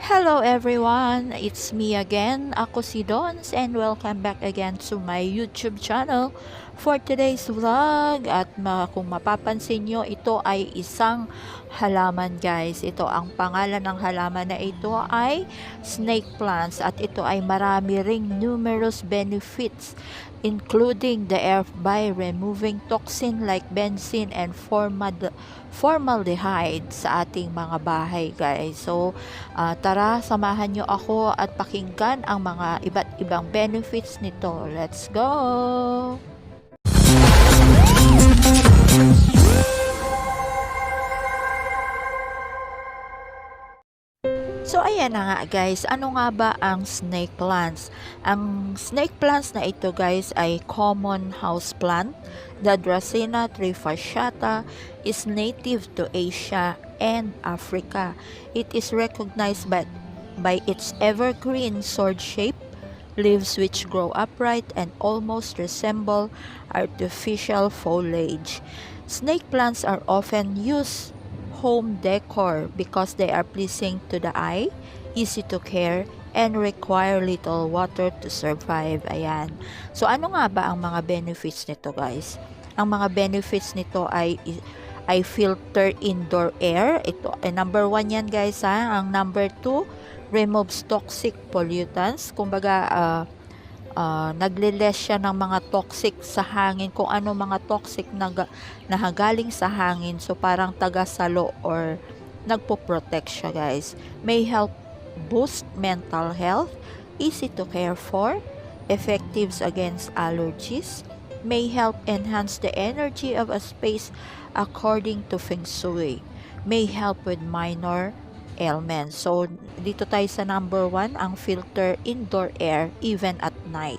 Hello everyone, it's me again. Ako si Dons and welcome back again to my YouTube channel for today's vlog. At kung mapapansin nyo, ito ay isang halaman guys. Ito ang pangalan ng halaman na ito ay snake plants at ito ay marami ring numerous benefits including the air by removing toxin like benzene and formaldehyde sa ating mga bahay guys. So tara, samahan nyo ako at pakinggan ang mga iba't ibang benefits nito. Let's go! So, ayan na nga guys, ano nga ba ang snake plants? Ang snake plants na ito guys ay common house plant. The Dracena trifasciata is native to Asia and Africa. It is recognized by its evergreen sword-shaped leaves which grow upright and almost resemble artificial foliage. Snake plants are often used home decor because they are pleasing to the eye, easy to care, and require little water to survive. Ayan. So, ano nga ba ang mga benefits nito, guys? Ang mga benefits nito ay filter indoor air. Ito ay number 1 yan, guys, ha? Ang number 2, removes toxic pollutants. Kumbaga, nagle-less siya ng mga toxic sa hangin, kung ano mga toxic na galing sa hangin. So parang taga-salo or nagpo-protect siya guys. May help boost mental health, easy to care for, effective against allergies, may help enhance the energy of a space according to Feng Shui, may help with minor ailments. So, dito tayo sa number 1, ang filter indoor air even at night.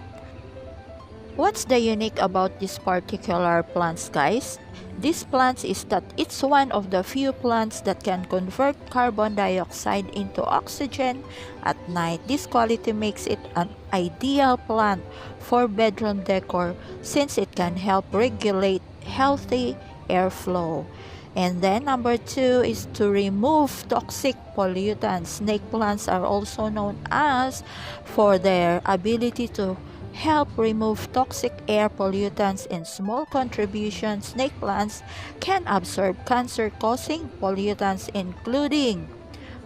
What's the unique about this particular plants, guys? This plant is that it's one of the few plants that can convert carbon dioxide into oxygen at night. This quality makes it an ideal plant for bedroom decor since it can help regulate healthy airflow. And then number 2 is to remove toxic pollutants. Snake plants are also known as for their ability to help remove toxic air pollutants. In small contributions, snake plants can absorb cancer-causing pollutants including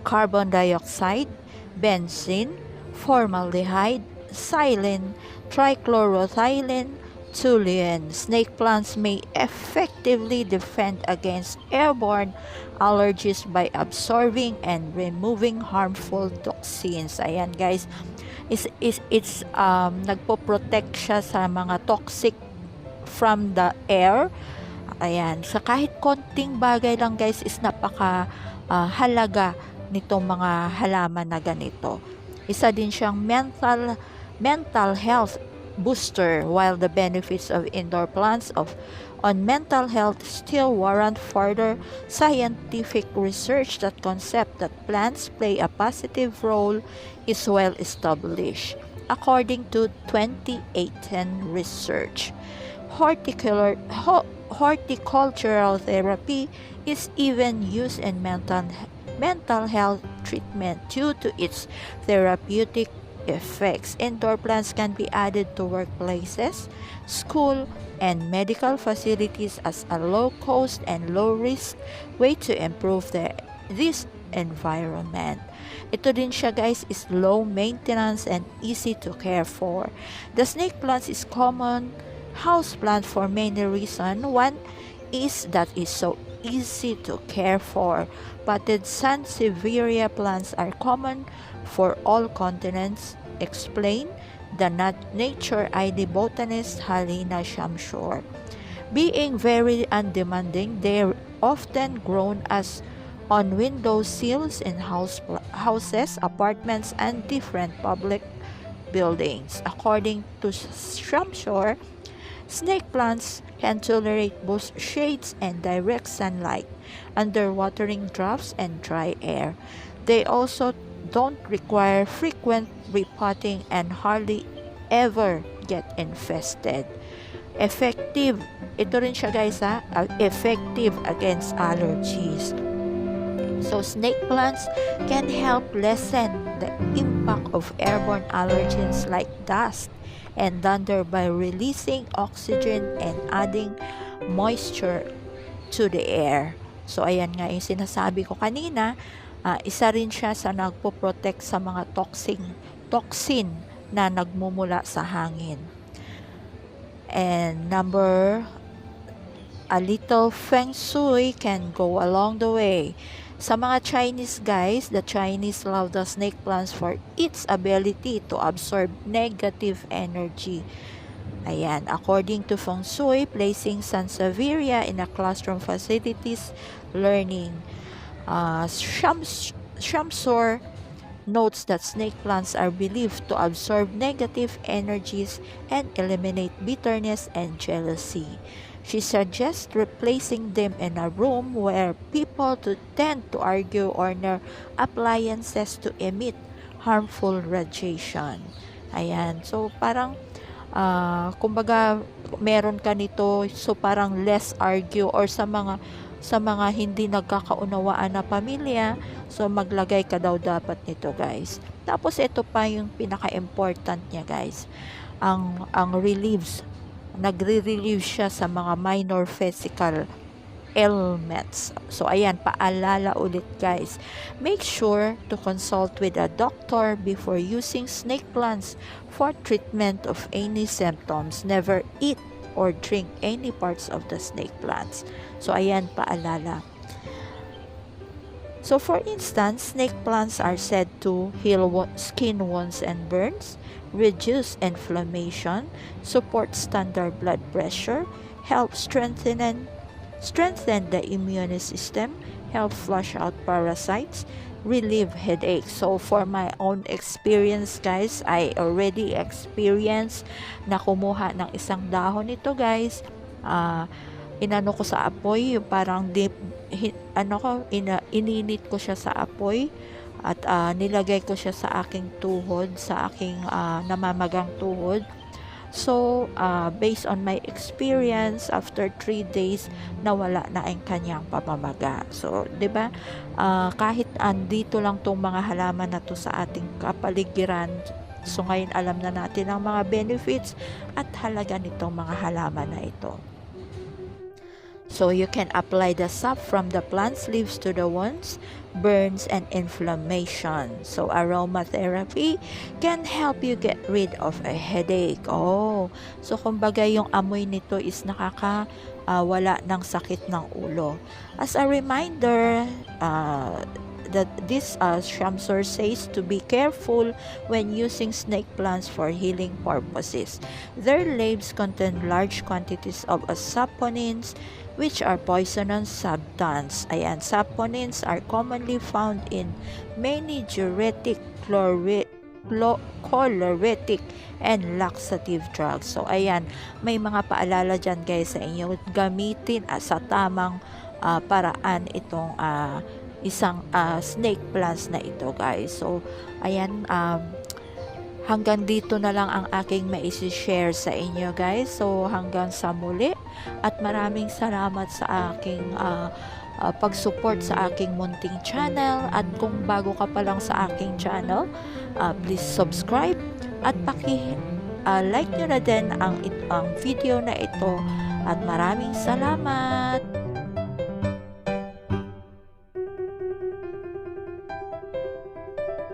carbon dioxide, benzene, formaldehyde, xylene, trichloroethylene, toluene. Snake plants may effectively defend against airborne allergies by absorbing and removing harmful toxins. Ayan guys, it's nagpo-protect siya sa mga toxic from the air. Ayan, sa kahit konting bagay lang guys is napaka halaga nitong mga halaman na ganito. Isa din siyang mental health booster, while the benefits of indoor plants on mental health still warrant further scientific research. That concept that plants play a positive role is well established according to 2018 research. Horticultural therapy is even used in mental health treatment due to its therapeutic effects. Indoor plants can be added to workplaces, school, and medical facilities as a low-cost and low-risk way to improve this environment. Ito din siya guys is low maintenance and easy to care for. The snake plant is common house plant for many reasons. One is that it's so easy to care for. Potted sansevieria plants are common for all continents. Explain the nature ID botanist Halina Shamshur. Being very undemanding, they're often grown as on window sills in houses, apartments, and different public buildings. According to Shamshur, snake plants can tolerate both shades and direct sunlight, underwatering drafts, and dry air. They also don't require frequent repotting and hardly ever get infested. Ito rin siya guys effective against allergies. So snake plants can help lessen the impact of airborne allergens like dust and thunder by releasing oxygen and adding moisture to the air. So ayan nga yung sinasabi ko kanina, isa rin siya sa nagpo-protect sa mga toxin na nagmumula sa hangin. And a little feng shui can go along the way. Sa mga Chinese guys, the Chinese love the snake plants for its ability to absorb negative energy. Ayan, according to Feng Shui, placing Sansevieria in a classroom facilities learning. Shamsor notes that snake plants are believed to absorb negative energies and eliminate bitterness and jealousy. She suggests replacing them in a room where people tend to argue or near appliances to emit harmful radiation. Ayan, so parang kumbaga meron ka nito, so parang less argue, or sa mga hindi nagkakaunawaan na pamilya, so maglagay ka daw dapat nito guys. Tapos ito pa yung pinaka-important niya guys, ang relieves, nagre-relieve siya sa mga minor physical ailments. So ayan, paalala ulit guys, make sure to consult with a doctor before using snake plants for treatment of any symptoms. Never eat or drink any parts of the snake plants. So ayan, paalala. So for instance, snake plants are said to heal skin wounds and burns, reduce inflammation, support standard blood pressure, help strengthen the immune system, help flush out parasites, relieve headaches. So for my own experience guys, I already experienced na kumuha ng isang dahon nito guys. Inano ko sa apoy, parang ininit ko siya sa apoy at nilagay ko siya sa aking tuhod, sa aking namamagang tuhod. So, based on my experience, after 3 days, nawala na ang kanyang pamamaga. So, 'di ba? Kahit andito lang tong mga halaman na to sa ating kapaligiran, so ngayon alam na natin ang mga benefits at halaga nitong mga halaman na ito. So you can apply the sap from the plant's leaves to the wounds, burns, and inflammation. So aromatherapy can help you get rid of a headache. Oh, so kumbaga yung amoy nito is wala ng sakit ng ulo. As a reminder, that this Shamsur says to be careful when using snake plants for healing purposes. Their leaves contain large quantities of saponins, which are poisonous substance. Ayan, saponins are commonly found in many diuretic, choleritic, and laxative drugs. So ayan, may mga paalala dyan guys sa inyo, gamitin sa tamang paraan itong isang snake plants na ito guys. So ayan, hanggang dito na lang ang aking maisi-share sa inyo guys. So hanggang sa muli, at maraming salamat sa aking pag-support sa aking munting channel. At kung bago ka pa lang sa aking channel, please subscribe at like nyo na din ang video na ito. At maraming salamat!